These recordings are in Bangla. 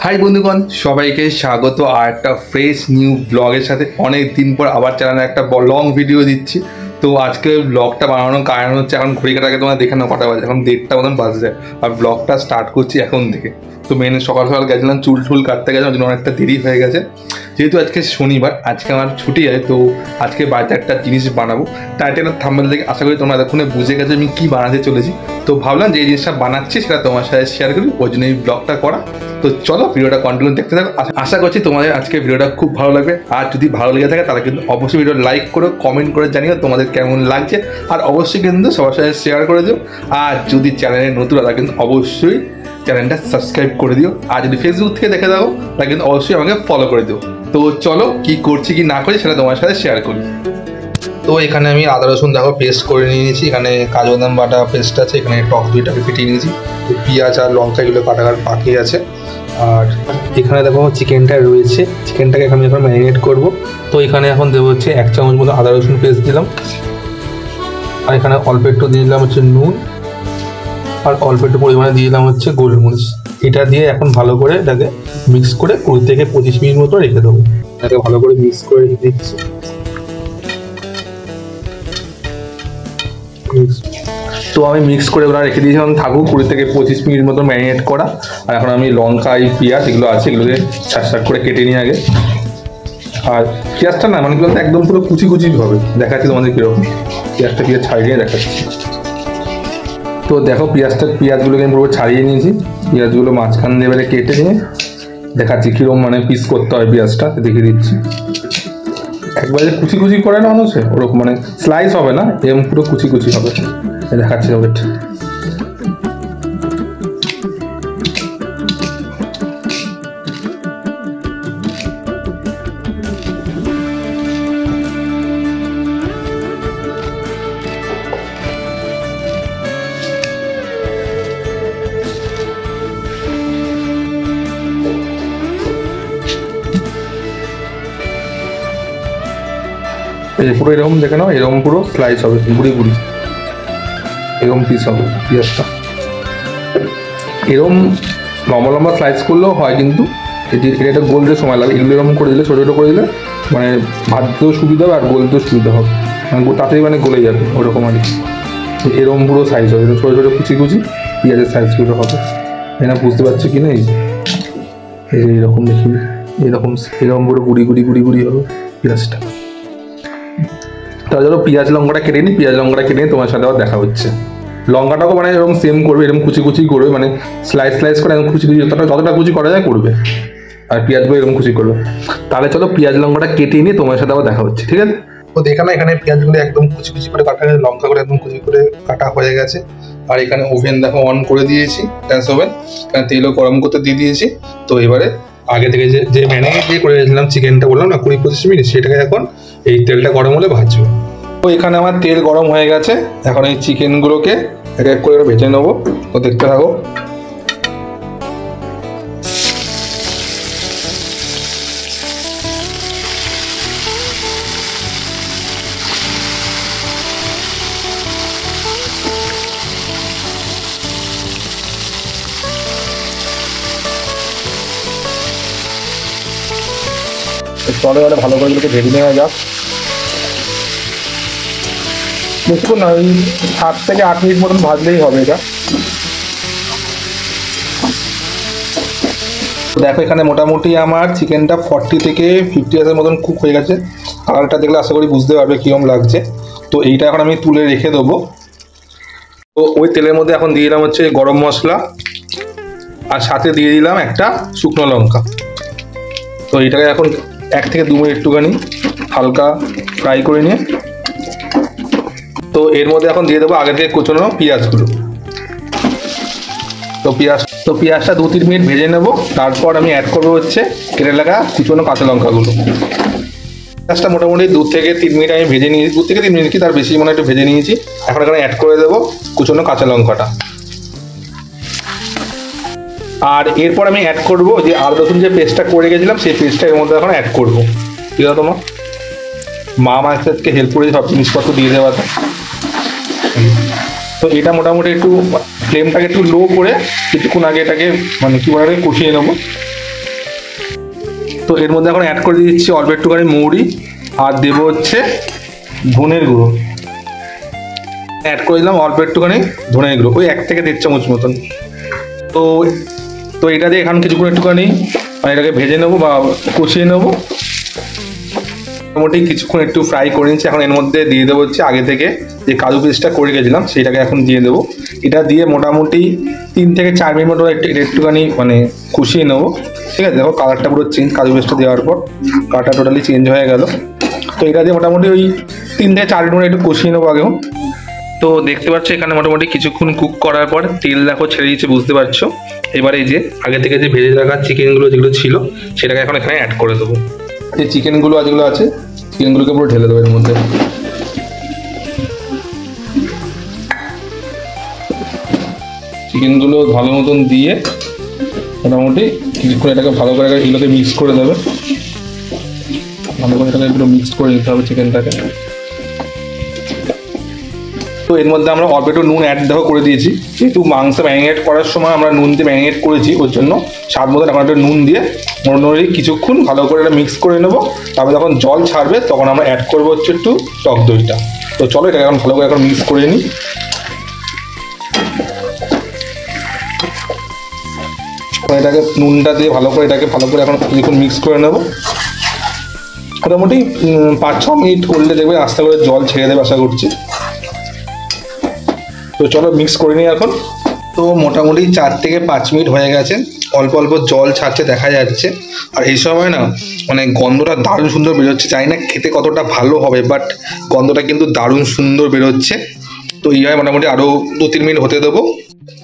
হাই বন্ধুগণ, সবাইকে স্বাগত আর একটা ফ্রেশ নিউ ব্লগের সাথে। অনেক দিন পর আবার চ্যানেলে একটা লং ভিডিও দিচ্ছি। তো আজকে ব্লগটা বানানোর কারণ হচ্ছে, এখন ঘড়ি কাটাকে তোমরা দেখে নাও কটা বাজে, এখন 1:30 মতন বাজছে আর ব্লগটা স্টার্ট করছি এখন থেকে। তো মেনে সকাল সকাল গেছিলাম চুল টুল কাটতে গেছিলাম, জন্য অনেকটা দেরি হয়ে গেছে। যেহেতু আজকে শনিবার, আজকে আমার ছুটি আছে, তো আজকে বাড়িতে একটা জিনিস বানাবো। টাইটেলের থাম্বনেল থেকে আশা করি তোমরা এতক্ষণে বুঝে গেছো আমি কী বানাতে চলেছি। তো ভাবলাম যে এই জিনিসটা বানাচ্ছি সেটা তোমার সাথে শেয়ার করি, ওই জন্য এই ব্লগটা করা। তো চলো ভিডিওটা কন্টিনিউ দেখতে থাকো। আশা করছি তোমাদের আজকে ভিডিওটা খুব ভালো লাগবে। আর যদি ভালো লেগে থাকে তাহলে কিন্তু অবশ্যই ভিডিও লাইক করো, কমেন্ট করে জানিও তোমাদের কেমন লাগছে। আর অবশ্যই কিন্তু সবার সাথে শেয়ার করে দিও। আর যদি চ্যানেলে নতুন তাহলে কিন্তু অবশ্যই চ্যানেলটা সাবস্ক্রাইব করে দিও। আর যদি ফেসবুক থেকে দেখে দাও তাহলে কিন্তু অবশ্যই আমাকে ফলো করে দিও। তো চলো কি করছি কি না করি সেটা তোমার সাথে শেয়ার করি। তো এখানে আমি আদা রসুন দেখো পেস্ট করে নিয়েছি, এখানে কাজু বাদাম বাটা পেস্ট আছে, এখানে টক দইটাকে ফেটিয়ে নিয়েছি, পেঁয়াজ আর লঙ্কা এগুলো কাটা বাকি আছে। আর এখানে দেখো চিকেনটা রয়েছে, চিকেনটাকে আমি এখন ম্যারিনেট করব। তো এখানে এখন দেবো হচ্ছে 1 চামচ মতো আদা রসুন পেস্ট দিলাম, আর এখানে অল্প একটু দিয়ে দিলাম হচ্ছে নুন, আর অল্প একটু পরিমাণে দিয়ে দিলাম হচ্ছে গোলমরিচ। এটা দিয়ে এখন ভালো করে এটাকে মিক্স করে 20 থেকে 25 মিনিট মতো রেখে দেবো। এটাকে ভালো করে মিক্স করে রেখে দিচ্ছি। তো আমি মিক্স করে ওরা রেখে দিয়েছিলাম থাকুক 20 থেকে 25 মিনিট মতো ম্যারিনেট করা। আর এখন আমি লঙ্কা এই পেঁয়াজ এগুলো আছে এগুলোকে শাক করে কেটে নিই আগে। আর পেঁয়াজটা না মানে বলতে একদম পুরো কুচি কুচি হবে, দেখাচ্ছি তোমাদের কীরকম পেঁয়াজ ছাড়িয়ে দেখাচ্ছি। তো দেখো পেঁয়াজগুলোকে আমি পুরো ছাড়িয়ে নিয়েছি, পেঁয়াজগুলো মাঝখান দিয়ে এবারে কেটে নিয়ে দেখাচ্ছি কীরকম মানে পিস করতে হয় পেঁয়াজটা দেখিয়ে দিচ্ছি। একবারে কুচি কুচি করে না মানুষে ওরকম মানে স্লাইস হবে না, এরকম পুরো কুচি কুচি হবে, দেখাচ্ছি ওটা। পুরো এরকম দেখে নাও, এরকম পুরো স্লাইস হবে, গুড়ি গুড়ি এরকম পিস হবে পেঁয়াজটা। এরকম লম্বা লম্বা স্লাইস করলেও হয়, কিন্তু এটা একটা গোলতে সময় লাগে। এগুলো এরকম করে দিলে ছোটো ছোটো করে দিলে মানে ভাজতেও সুবিধা হবে আর গলতেও সুবিধা হবে, মানে তাড়াতাড়ি মানে গলে যাবে ওরকম আর কি। এরকম পুরো সাইজ হবে, ছোটো ছোটো কুচি কুচি পেঁয়াজের সাইজগুলো হবে। এনা বুঝতে পারছি কি না? এই এইরকম দেখি, এরকম পুরো গুড়ি গুড়ি গুড়ি গুড়ি হবে পেঁয়াজটা। তাহলে চলো পেঁয়াজ লঙ্কাটা কেটে নিই, পেঁয়াজ লঙ্কাটা কেটে নিয়ে তোমার সাথে আবার দেখা হচ্ছে। লঙ্কাটাও মানে এরকম সেম করবে, এরকম কুচি কুচি করবে, মানে স্লাইস করে এরকম কুচি কুচি যতটা কুচি করা যায় করবে। আর পেঁয়াজগুলো এরকম কুচি করবে। তাহলে চলো পেঁয়াজ লঙ্কাটা কেটে নিয়ে তোমার সাথে আবার দেখা হচ্ছে, ঠিক আছে? তো দেখে না এখানে পেঁয়াজগুলো একদম কুচি কুচি করে কাটা, লঙ্কাগুলো একদম কুচি করে কাটা হয়ে গেছে। আর এখানে ওভেন দেখো অন করে দিয়েছি, গ্যাস ওভেন, এখানে তেলও গরম করতে দিয়ে দিয়েছি। তো এবারে আগে থেকে যে ম্যারিনেট দিয়ে করে রেখেছিলাম চিকেনটা বললাম না 20-25 মিনিট, সেটাকে এখন এই তেলটা গরম হলে ভাজবো। তো এখানে আমার তেল গরম হয়ে গেছে, এখন এই চিকেনগুলোকে এক এক করে ভেজে নেবো। তো দেখতে থাকো। চলে গেলে ভালো করে এগুলোকে ভেজে নেওয়া যাক। বেশিক্ষণ না, ওই 7 থেকে 8 মিনিট মতন ভাজলেই হবে এটা। দেখো এখানে মোটামুটি আমার চিকেনটা 40 থেকে 50% মতন কুক হয়ে গেছে। কালারটা দেখলে আশা করি বুঝতে পারবে কীরকম লাগছে। তো এইটা এখন আমি তুলে রেখে দেবো। তো ওই তেলের মধ্যে এখন দিয়ে দিলাম হচ্ছে গরম মশলা, আর সাথে দিয়ে দিলাম একটা শুকনো লঙ্কা। তো এইটাকে এখন 1 থেকে 2 মিনিট একটুখানি হালকা ফ্রাই করে নিয়ে, তো এর মধ্যে এখন দিয়ে দেবো আগে থেকে কুচনো পেঁয়াজগুলো। তো পেঁয়াজটা 2-3 মিনিট ভেজে নেবো। তারপর আমি অ্যাড করবো হচ্ছে কেটে রাখা কুচনো কাঁচা লঙ্কাগুলো। পেঁয়াজটা মোটামুটি 2 থেকে 3 মিনিট আমি ভেজে নিয়েছি, 2 থেকে 3 মিনিট কি তার বেশি মনে একটু ভেজে নিয়েছি। এখন এখানে অ্যাড করে দেবো কুচনো কাঁচা লঙ্কাটা। আর এরপর আমি অ্যাড করবো যে আদা রসুন যে পেস্টটা করে গেছিলাম, সেই পেস্টটা এর মধ্যে এখন অ্যাড করবো। ঠিক আছে, তোমার মা আমার সাথে হেল্প করে সব জিনিসপত্র দিয়ে দেওয়াতে। তো এটা মোটামুটি একটু ফ্লেমটাকে একটু লো করে কিছুক্ষণ আগে এটাকে মানে কি বলে কষিয়ে নেবো। তো এর মধ্যে এখন অ্যাড করে দিচ্ছি অল্প একটুখানি মৌরি, আর দেবো হচ্ছে ধনের গুঁড়ো। অ্যাড করে দিলাম অল্প একটুখানি ধনের গুঁড়ো, ওই 1 থেকে 1.5 চামচ মতন। তো তো এটা দিয়ে এখন কিছুক্ষণ একটুখানি মানে এটাকে ভেজে নেবো বা কষিয়ে নেবো। মোটামুটি কিছুক্ষণ একটু ফ্রাই করে নিচ্ছি। এখন এর মধ্যে দিয়ে দেবো হচ্ছে আগে থেকে যে কাজু পেস্টটা করে গেছিলাম সেটাকে এখন দিয়ে দেবো। এটা দিয়ে মোটামুটি 3 থেকে 4 মিনিট মতো একটুখানি মানে কষিয়ে নেবো। ঠিক আছে, দেখো কালারটা পুরো চেঞ্জ, কাজু পেস্টটা দেওয়ার পর কালারটা টোটালি চেঞ্জ হয়ে গেল। তো এটা দিয়ে মোটামুটি ওই 3 থেকে 4 মিনিট একটু কষিয়ে নেবো আগেও। তো দেখতে পাচ্ছ এখানে মোটামুটি কিছুক্ষণ কুক করার পর তেল দেখো ছেড়ে দিচ্ছে, বুঝতে পারছো। এবারে এই যে আগে থেকে যে ভেজে রাখা চিকেনগুলো যেগুলো ছিল সেটাকে এখন এখানে অ্যাড করে দেবো। এই চিকেনগুলো যেগুলো আছে চিকেনগুলোকে পুরো ঢেলে দেবো এর মধ্যে। চিকেনগুলো ভালো মতন দিয়ে মোটামুটি কিছুক্ষণ এটাকে ভালো করে এগুলোকে মিক্স করে দেবে। ভালো করে এটাকে একটু মিক্স করে নিতে হবে চিকেনটাকে। তো এর মধ্যে আমরা অল্প একটু নুন অ্যাড করে দিয়েছি, যেহেতু মাংস ম্যারিনেট করার সময় আমরা নুন দিয়ে ম্যারিনেট করেছি, ওর জন্য স্বাদ মতো এখন একটু নুন দিয়ে মোটামুটি কিছুক্ষণ ভালো করে এটা মিক্স করে নেবো। তারপরে যখন জল ছাড়বে তখন আমরা অ্যাড করবো হচ্ছে একটু টক দইটা। তো চলো এটাকে এখন ভালো করে এখন মিক্স করে নিই। এটাকে নুনটা দিয়ে ভালো করে এটাকে ভালো করে এখন কিছুক্ষণ মিক্স করে নেবো। মোটামুটি 5-6 মিনিট করলে দেখবে আস্তে করে জল ছেড়ে দেবে আশা করছি। তো চলো মিক্স করে নিই এখন। তো মোটামুটি 4 থেকে 5 মিনিট হয়ে গেছে, অল্প অল্প জল ছাড়ছে দেখা যাচ্ছে। আর এই সময় না মানে গন্ধটা দারুণ সুন্দর বেরোচ্ছে, জানি না খেতে কতটা ভালো হবে, বাট গন্ধটা কিন্তু দারুণ সুন্দর বেরোচ্ছে। তো এইভাবে মোটামুটি আরও 2-3 মিনিট হতে দেবো।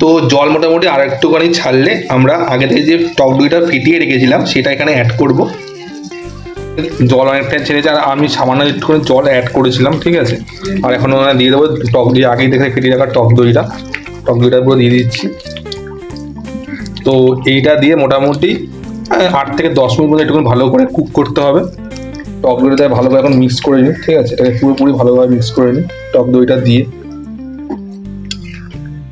তো জল মোটামুটি আর একটুখানি ছাড়লে আমরা আগে থেকে যে টক দইটা ফিটিয়ে রেখেছিলাম সেটা এখানে অ্যাড করব। জল অনেকটা ছেড়েছে আর আমি সামান্য একটুখানি জল অ্যাড করেছিলাম, ঠিক আছে। আর এখন দিয়ে দেবো টক দই, আগেই দেখে ফিটিয়ে রাখা টক দইটা পুরো দিয়ে দিচ্ছি। তো এইটা দিয়ে মোটামুটি 8 থেকে 10 মিনিট মতো একটুখানি ভালো করে কুক করতে হবে। টক দইটা ভালো করে এখন মিক্স করে নিই, ঠিক আছে। এটাকে পুরোপুরি ভালোভাবে মিক্স করে নিই টক দইটা দিয়ে।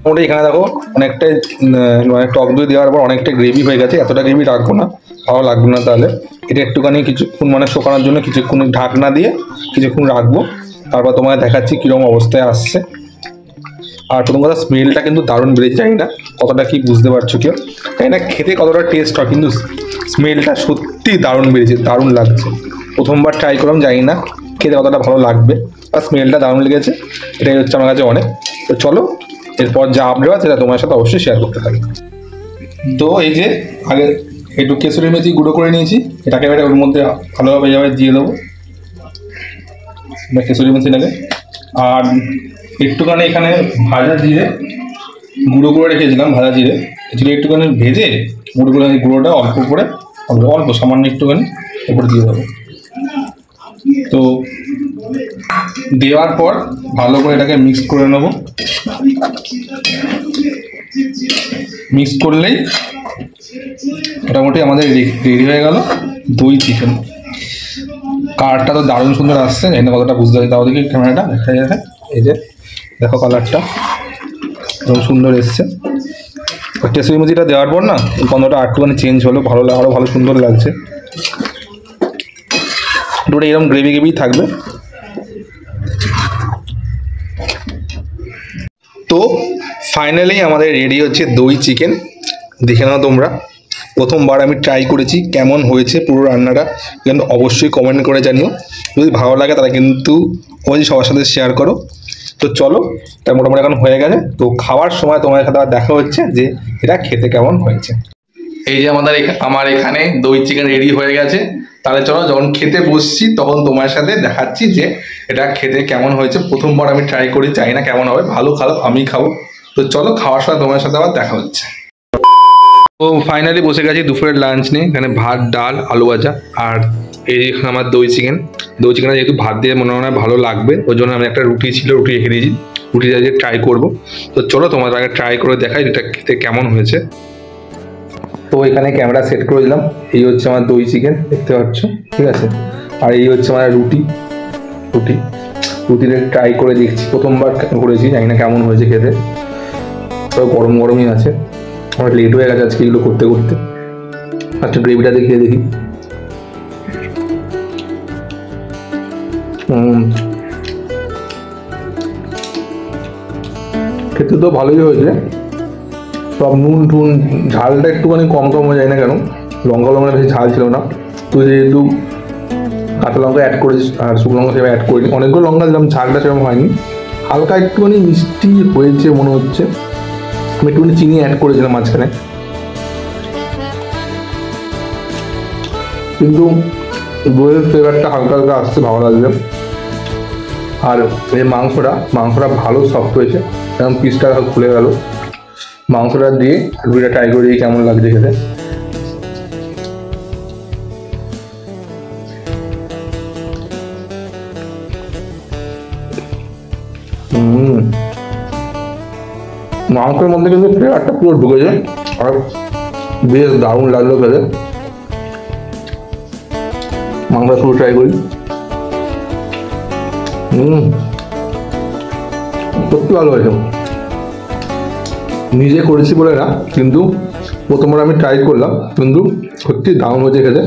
মোটামুটি এখানে দেখো অনেকটাই মানে টক দই দেওয়ার পর অনেকটা গ্রেভি হয়ে গেছে। এতটা গ্রেভি রাখবো না, ভালো লাগবে না তাহলে। এটা একটুখানি কিছুক্ষণ মানে শুকানোর জন্য কিছুক্ষণ ঢাকনা দিয়ে কিছুক্ষণ রাখবো। তারপর তোমাকে দেখাচ্ছি কীরকম অবস্থায় আসছে। আর প্রথম কথা স্মেলটা কিন্তু দারুণ বেড়েছে, জানি না কতটা কি বুঝতে পারছো কেউ, জানি না খেতে কতটা টেস্ট হয়, কিন্তু স্মেলটা সত্যি দারুণ বেড়েছে, দারুণ লাগছে। প্রথমবার ট্রাই করলাম, জানি না খেতে কতটা ভালো লাগবে, আর স্মেলটা দারুণ লেগেছে। এটাই হচ্ছে আমার কাছে অনেক। তো চলো এরপর যা আপডেট হয় সেটা তোমার সাথে অবশ্যই শেয়ার করতে থাকি। তো এই যে আগে একটু কেসুরি মেথি গুঁড়ো করে নিয়েছি, এটাকে এবারে ওর মধ্যে ভালোভাবে এইভাবে দিয়ে দেবো কেসুরি মেথিটাকে। আর একটুখানি এখানে ভাজা জিরে গুঁড়ো করে রেখেছিলাম, ভাজা জিরে একটুখানি ভেজে গুঁড়োটা অল্প করে অল্প সামান্য একটুখানি উপরে দিয়ে দেবো। তো দেওয়ার পর ভালো করে এটাকে মিক্স করে নেব। মিক্স করলেই মোটামুটি আমাদের রেডি হয়ে গেল দই চিকেন। কালারটা তো দারুণ সুন্দর আসছে, এখানে কতটা বুঝতে পারছি, তাও দেখি ক্যামেরাটা দেখা যাচ্ছে। এই যে দেখো কালারটা দারুণ সুন্দর এসছে। কেসুরি মেথিটা দেওয়ার পর না গন্ধটা একটুখানি চেঞ্জ হলো, ভালো আরও ভালো সুন্দর লাগছে। দুটো এরকম গ্রেভি থাকবে। তো ফাইনালি আমাদের রেডি হচ্ছে দই চিকেন। দেখে নাও তোমরা, প্রথমবার আমি ট্রাই করেছি, কেমন হয়েছে পুরো রান্নাটা কিন্তু অবশ্যই কমেন্ট করে জানিও। যদি ভালো লাগে তাহলে কিন্তু অবশ্যই সবার সাথে শেয়ার করো। তো চলো এটা মোটামুটি এখন হয়ে গেছে। তো খাওয়ার সময় তোমার সাথে দেখা হচ্ছে যে এটা খেতে কেমন হয়েছে। এই যে আমার এখানে দই চিকেন রেডি হয়ে গেছে। তাহলে চলো যখন খেতে বসছি তখন তোমার সাথে দেখাচ্ছি যে এটা খেতে কেমন হয়েছে। প্রথমবার আমি ট্রাই করি, চাই না কেমন হবে, ভালো খারাপ আমি খাবো। তো চলো খাওয়ার সময় তোমার সাথে আবার দেখা হচ্ছে। তো ফাইনালি বসে গেছি দুপুরের লাঞ্চ নিয়ে। এখানে ভাত, ডাল, আলু ভাজা, আর এই যে আমার দই চিকেনটা যেহেতু ভাত দিয়ে মনে হয় ভালো লাগবে, ওই জন্য আমি একটা রুটি রেখে দিয়েছি, রুটিটা দিয়ে ট্রাই করবো। তো চলো তোমার আগে ট্রাই করে দেখাই এটা খেতে কেমন হয়েছে। তো এখানে ক্যামেরা সেট করে দিলাম। এই হচ্ছে আমার দই চিকেন, দেখতে পাচ্ছ, ঠিক আছে। আর এই হচ্ছে আমার রুটিটা ট্রাই করে দেখছি, প্রথমবার করেছি, জানি না কেমন হয়েছে খেতে। সব গরম গরমই আছে। আমার লেট হয়ে গেছে আজকে এগুলো করতে করতে। আচ্ছা গ্রেভিটা দেখিয়ে দেখি। খেতে তো ভালোই হয়েছে, সব নুন টুন ঝালটা একটুখানি কম কম হয়ে যায় না কেন, লঙ্কা লঙ্কা বেশি ঝাল ছিল না। তো যেহেতু কাঁচা লঙ্কা অ্যাড করেছি আর শুকনো লঙ্কা সেভাবে অ্যাড করিনি, অনেকগুলো লঙ্কা দিলাম, ঝালটা সেরকম হয়নি, হালকা একটুখানি মিষ্টি হয়েছে মনে হচ্ছে। আমি একটুখানি চিনি অ্যাড করেছিলাম মাঝখানে, কিন্তু দইয়ের ফ্লেভারটা হালকা হালকা আসছে, ভালো লাগছে। আর এই মাংসটা ভালো সফট হয়েছে, এবং পিসটা খুলে গেল। মাংসটা দিয়ে রুটিটা ট্রাই করে দিয়ে কেমন লাগছে খেতে। মাংসের মধ্যে কিন্তু ফ্লেভারটা পুরো ঢুকেছে, আর বেশ দারুণ লাগলো খেতে। মাংসটা শুরু ট্রাই করি। সত্যি ভালো হয়েছে, নিজে করেছি বলে না, কিন্তু প্রথমবার আমি ট্রাই করলাম, কিন্তু সত্যি দারুণ হয়েছে খেতে।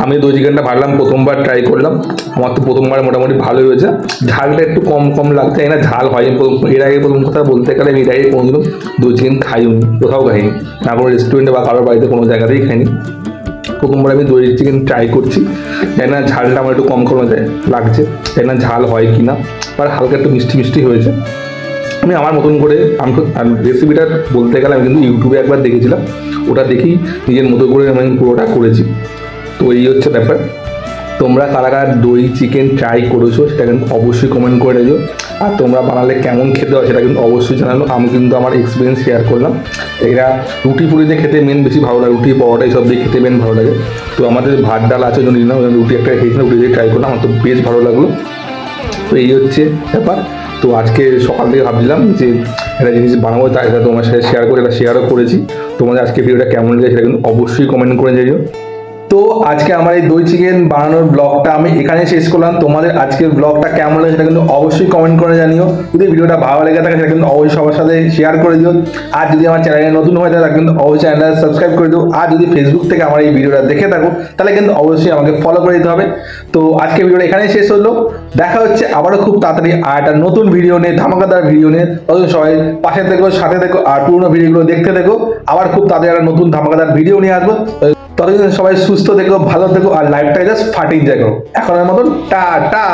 আমি দই চিকেনটা ভাবলাম প্রথমবার ট্রাই করলাম, আমার তো প্রথমবার মোটামুটি ভালোই হয়েছে। ঝালটা একটু কম কম লাগছে, না ঝাল হয়নি। এর আগে প্রথম কথা বলতে গেলে আমি এর আগে কোনোদিনও দই চিকেন খাইনি, কোথাও খাইনি, না কোনো রেস্টুরেন্টে বা কারোর বাড়িতে কোনো জায়গাতেই খাইনি। প্রথমবার আমি দই চিকেন ট্রাই করছি, তাই না ঝালটা আমার একটু কম কম লাগছে, তাই না ঝাল হয় কি না, আর হালকা একটু মিষ্টি মিষ্টি হয়েছে। আমি আমার মতন করে আমি রেসিপিটা বলতে গেলে আমি কিন্তু ইউটিউবে একবার দেখেছিলাম, ওটা দেখেই নিজের মতো করে আমি পুরোটা করেছি। তো এই হচ্ছে ব্যাপার। তোমরা কারা কারা দই চিকেন ট্রাই করেছো সেটা কিন্তু অবশ্যই কমেন্ট করে দিও, আর তোমরা বানালে কেমন খেতে হয় সেটা কিন্তু অবশ্যই জানালো। আমি কিন্তু আমার এক্সপিরিয়েন্স শেয়ার করলাম। এরা রুটি ফুটিতে খেতে মেন বেশি ভালো লাগে, রুটি পরোটা এইসব দিয়ে খেতে মেন ভালো লাগে। তো আমাদের ভাত ডাল আছে জন্য না, রুটি একটা খেয়েছিলাম, রুটি দিয়ে ট্রাই করলাম, আমার তো বেশ ভালো লাগলো। তো এই হচ্ছে ব্যাপার। তো আজকে সকাল থেকে ভাবছিলাম যে একটা জিনিস বানাবো, তাই তোমার সাথে শেয়ার করে, এটা শেয়ারও করেছি। তোমাদের আজকে ভিডিওটা কেমন লাগে সেটা কিন্তু অবশ্যই কমেন্ট করে জানিও। তো আজকে আমার এই দই চিকেন বানানোর ব্লগটা আমি এখানে শেষ করলাম। তোমাদের আজকের ব্লগটা কেমন লাগে সেটা কিন্তু অবশ্যই কমেন্ট করে জানিও। যদি ভিডিওটা ভালো লেগে থাকে সেটা কিন্তু অবশ্যই সবার সাথে শেয়ার করে দিও। আর যদি আমার চ্যানেলে নতুন হয়ে থাকে তাহলে কিন্তু অবশ্যই চ্যানেলটা সাবস্ক্রাইব করে দিও। আর যদি ফেসবুক থেকে আমার এই ভিডিওটা দেখে থাকো তাহলে কিন্তু অবশ্যই আমাকে ফলো করে দিতে হবে। তো আজকে ভিডিওটা এখানেই শেষ হলো, দেখা হচ্ছে আবারও খুব তাড়াতাড়ি আর একটা নতুন ভিডিও নিয়ে, ধামাকাদার ভিডিও নিয়ে। ততদিন সবাই পাশে থেকো, সাথে থেকো, আর পুরোনো ভিডিওগুলো দেখতে থেকো। আবার খুব তাড়াতাড়ি একটা নতুন ধামাকাদার ভিডিও নিয়ে আসবো। ততদিন সবাই সুস্থ থেকো, ভালো থেকো, আর লাইফটা জাস্ট ফাটিয়ে যাও। এখনের মতন টাটা।